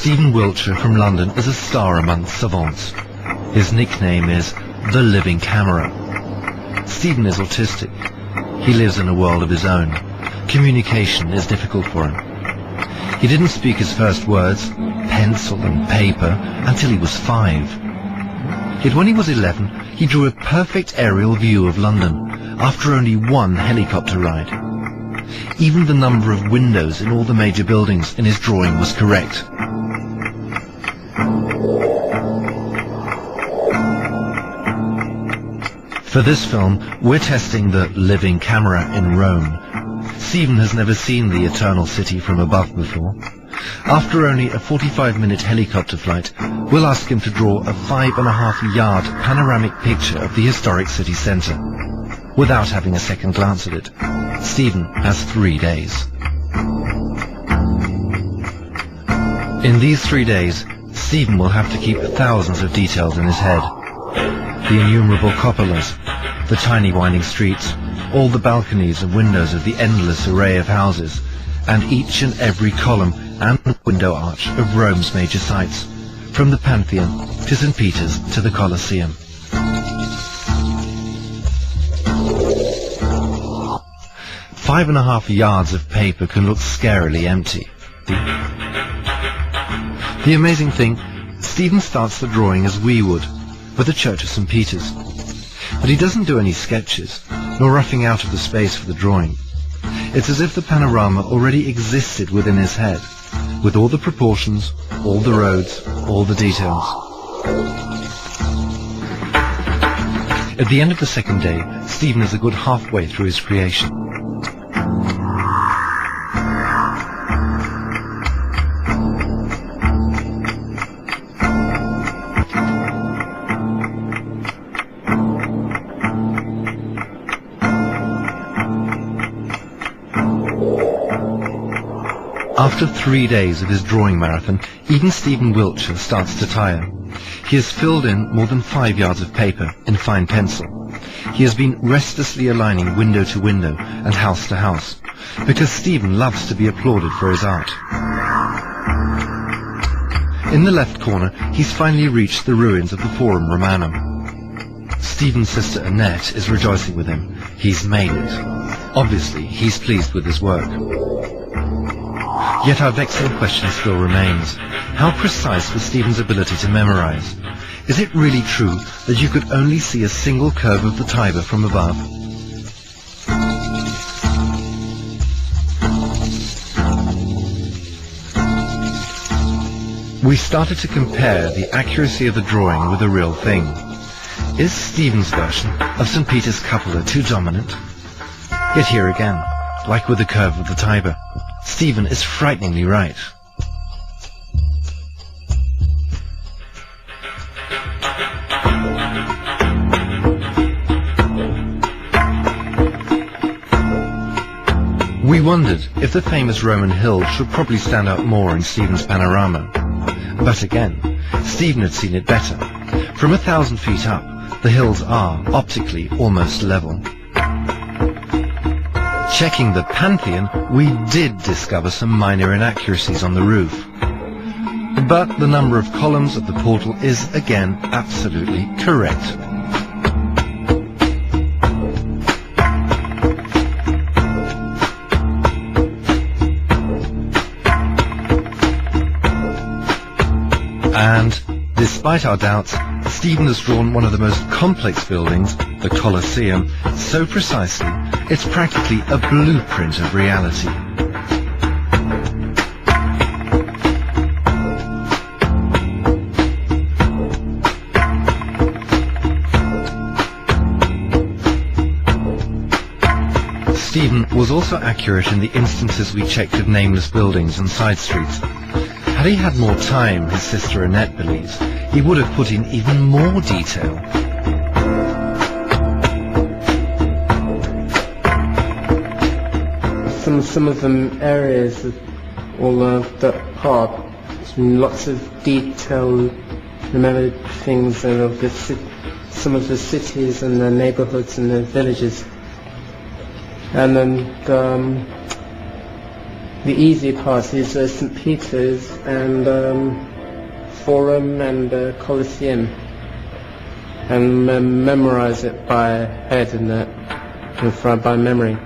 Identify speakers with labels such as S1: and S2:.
S1: Stephen Wiltshire from London is a star among savants. His nickname is the Living Camera. Stephen is autistic. He lives in a world of his own. Communication is difficult for him. He didn't speak his first words, pencil and paper, until he was 5. Yet when he was 11, he drew a perfect aerial view of London, after only one helicopter ride. Even the number of windows in all the major buildings in his drawing was correct. For this film, we're testing the living camera in Rome. Stephen has never seen the Eternal City from above before. After only a 45-minute helicopter flight, we'll ask him to draw a 5.5-yard panoramic picture of the historic city centre. Without having a second glance at it, Stephen has 3 days. In these 3 days, Stephen will have to keep thousands of details in his head. The innumerable cupolas, the tiny winding streets, all the balconies and windows of the endless array of houses, and each and every column and window arch of Rome's major sites, from the Pantheon to St. Peter's to the Colosseum. Five and a half yards of paper can look scarily empty. The amazing thing, Stephen starts the drawing as we would, with the Church of St. Peter's. But he doesn't do any sketches, nor roughing out of the space for the drawing. It's as if the panorama already existed within his head, with all the proportions, all the roads, all the details. At the end of the second day, Stephen is a good halfway through his creation. After 3 days of his drawing marathon, even Stephen Wiltshire starts to tire. He has filled in more than 5 yards of paper in fine pencil. He has been restlessly aligning window to window and house to house, because Stephen loves to be applauded for his art. In the left corner, he's finally reached the ruins of the Forum Romanum. Stephen's sister Annette is rejoicing with him. He's made it. Obviously, he's pleased with his work. Yet our vexing question still remains. How precise was Stephen's ability to memorize? Is it really true that you could only see a single curve of the Tiber from above? We started to compare the accuracy of the drawing with the real thing. Is Stephen's version of St. Peter's cupola too dominant? Yet here again, like with the curve of the Tiber, Stephen is frighteningly right. We wondered if the famous Roman hills should probably stand out more in Stephen's panorama. But again, Stephen had seen it better. From 1,000 feet up, the hills are, optically, almost level. Checking the Pantheon, we did discover some minor inaccuracies on the roof. But the number of columns of the portal is, again, absolutely correct. And, despite our doubts, Stephen has drawn one of the most complex buildings, the Colosseum, so precisely, it's practically a blueprint of reality. Stephen was also accurate in the instances we checked of nameless buildings and side streets. Had he had more time, his sister Annette believes, he would have put in even more detail.
S2: Some of them areas, all that part, lots of detail, remembered things of some of the cities and the neighborhoods and the villages. And then the easy part is St. Peter's and Forum and Colosseum, and memorize it by head and by memory.